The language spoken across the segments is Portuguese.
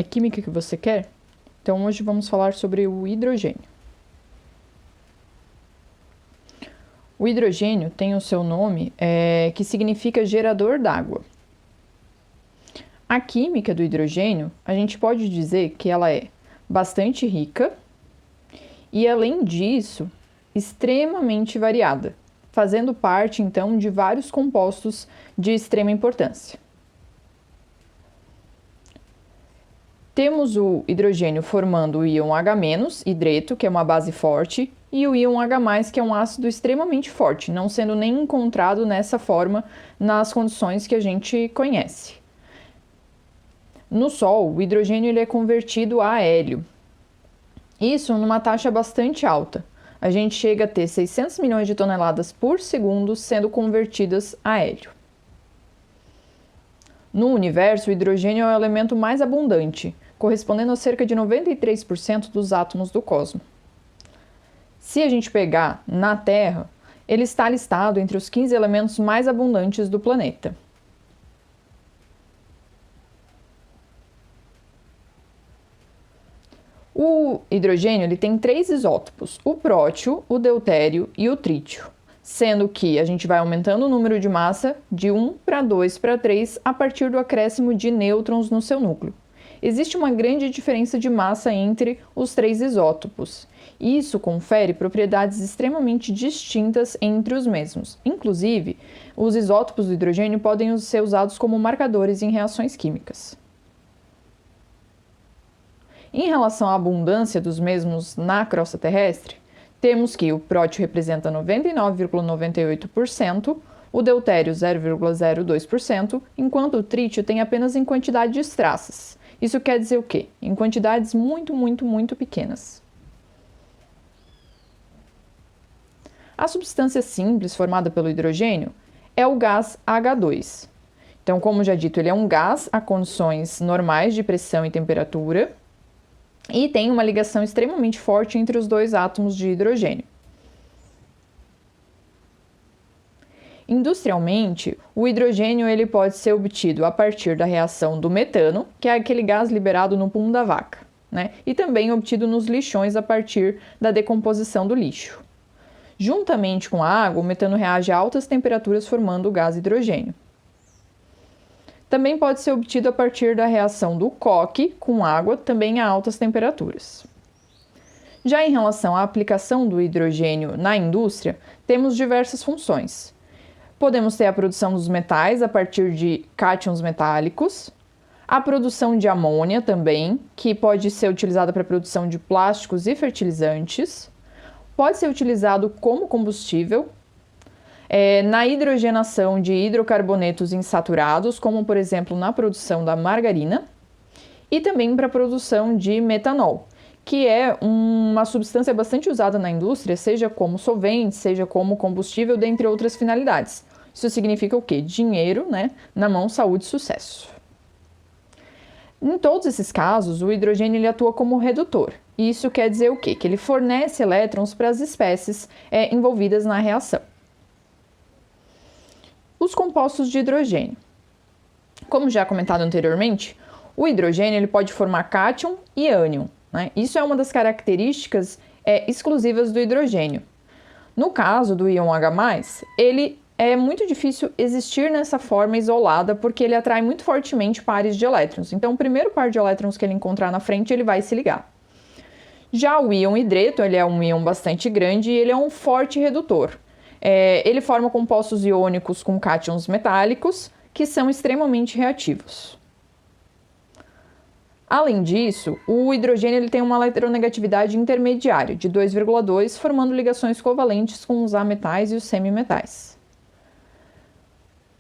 É química que você quer? Então hoje vamos falar sobre o hidrogênio. O hidrogênio tem o seu nome que significa gerador d'água. A química do hidrogênio, a gente pode dizer que ela é bastante rica e, além disso, extremamente variada, fazendo parte, então, de vários compostos de extrema importância. Temos o hidrogênio formando o íon H-, hidreto, que é uma base forte, e o íon H+, que é um ácido extremamente forte, não sendo nem encontrado nessa forma nas condições que a gente conhece. No Sol, o hidrogênio ele é convertido a hélio. Isso numa taxa bastante alta. A gente chega a ter 600 milhões de toneladas por segundo sendo convertidas a hélio. No universo, o hidrogênio é o elemento mais abundante, correspondendo a cerca de 93% dos átomos do cosmos. Se a gente pegar na Terra, ele está listado entre os 15 elementos mais abundantes do planeta. O hidrogênio ele tem 3 isótopos, o prótio, o deutério e o trítio, sendo que a gente vai aumentando o número de massa de 1 para 2 para 3 a partir do acréscimo de nêutrons no seu núcleo. Existe uma grande diferença de massa entre os 3 isótopos. Isso confere propriedades extremamente distintas entre os mesmos. Inclusive, os isótopos do hidrogênio podem ser usados como marcadores em reações químicas. Em relação à abundância dos mesmos na crosta terrestre, temos que o prótio representa 99,98%, o deutério 0,02%, enquanto o trítio tem apenas em quantidades traças. Isso quer dizer o quê? Em quantidades muito pequenas. A substância simples formada pelo hidrogênio é o gás H2. Então, como já dito, ele é um gás a condições normais de pressão e temperatura, e tem uma ligação extremamente forte entre os dois átomos de hidrogênio. Industrialmente, o hidrogênio ele pode ser obtido a partir da reação do metano, que é aquele gás liberado no pum da vaca, né? E também obtido nos lixões a partir da decomposição do lixo. Juntamente com a água, o metano reage a altas temperaturas formando o gás hidrogênio. Também pode ser obtido a partir da reação do coque com água, também a altas temperaturas. Já em relação à aplicação do hidrogênio na indústria, temos diversas funções. Podemos ter a produção dos metais a partir de cátions metálicos, a produção de amônia também, que pode ser utilizada para a produção de plásticos e fertilizantes, pode ser utilizado como combustível, na hidrogenação de hidrocarbonetos insaturados, como por exemplo na produção da margarina, e também para a produção de metanol, que é uma substância bastante usada na indústria, seja como solvente, seja como combustível, dentre outras finalidades. Isso significa o quê? Dinheiro, né? Na mão, saúde e sucesso. Em todos esses casos, o hidrogênio ele atua como redutor. E isso quer dizer o quê? Que ele fornece elétrons para as espécies envolvidas na reação. Os compostos de hidrogênio. Como já comentado anteriormente, o hidrogênio ele pode formar cátion e ânion, né? Isso é uma das características exclusivas do hidrogênio. No caso do íon H+, ele é muito difícil existir nessa forma isolada porque ele atrai muito fortemente pares de elétrons. Então, o primeiro par de elétrons que ele encontrar na frente, ele vai se ligar. Já o íon hidreto, ele é um íon bastante grande e ele é um forte redutor. Ele forma compostos iônicos com cátions metálicos, que são extremamente reativos. Além disso, o hidrogênio ele tem uma eletronegatividade intermediária, de 2,2, formando ligações covalentes com os ametais e os semimetais.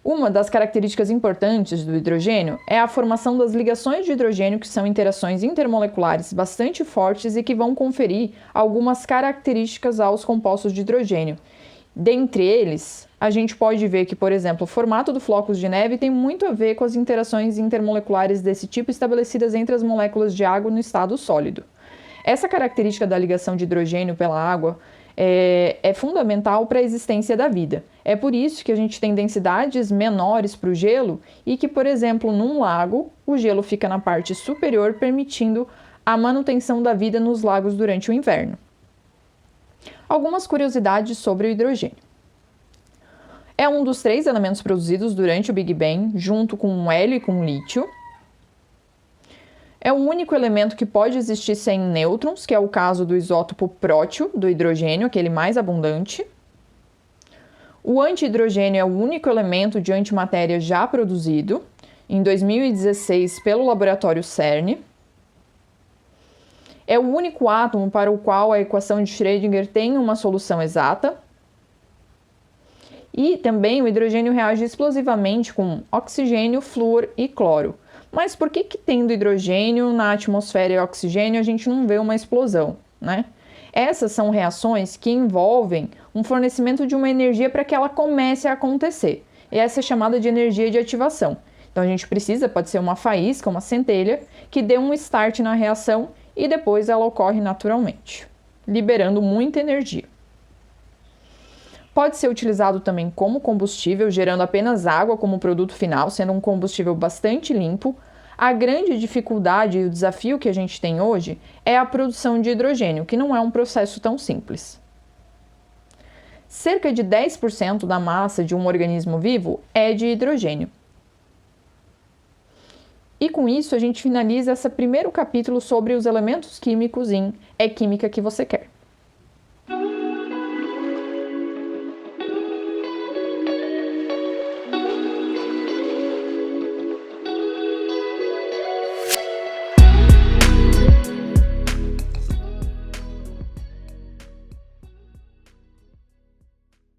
Uma das características importantes do hidrogênio é a formação das ligações de hidrogênio, que são interações intermoleculares bastante fortes e que vão conferir algumas características aos compostos de hidrogênio. Dentre eles, a gente pode ver que, por exemplo, o formato do flocos de neve tem muito a ver com as interações intermoleculares desse tipo estabelecidas entre as moléculas de água no estado sólido. Essa característica da ligação de hidrogênio pela água é fundamental para a existência da vida. É por isso que a gente tem densidades menores para o gelo e que, por exemplo, num lago, o gelo fica na parte superior, permitindo a manutenção da vida nos lagos durante o inverno. Algumas curiosidades sobre o hidrogênio. É um dos 3 elementos produzidos durante o Big Bang, junto com o hélio e com o lítio. É o único elemento que pode existir sem nêutrons, que é o caso do isótopo prótio do hidrogênio, aquele mais abundante. O antihidrogênio é o único elemento de antimatéria já produzido, em 2016 pelo laboratório CERN. É o único átomo para o qual a equação de Schrödinger tem uma solução exata. E também o hidrogênio reage explosivamente com oxigênio, flúor e cloro. Mas por que tendo hidrogênio na atmosfera e oxigênio a gente não vê uma explosão, né? Essas são reações que envolvem um fornecimento de uma energia para que ela comece a acontecer. E essa é chamada de energia de ativação. Então a gente precisa, pode ser uma faísca, uma centelha, que dê um start na reação e depois ela ocorre naturalmente, liberando muita energia. Pode ser utilizado também como combustível, gerando apenas água como produto final, sendo um combustível bastante limpo. A grande dificuldade e o desafio que a gente tem hoje é a produção de hidrogênio, que não é um processo tão simples. Cerca de 10% da massa de um organismo vivo é de hidrogênio. E com isso a gente finaliza esse primeiro capítulo sobre os elementos químicos em É Química que Você Quer.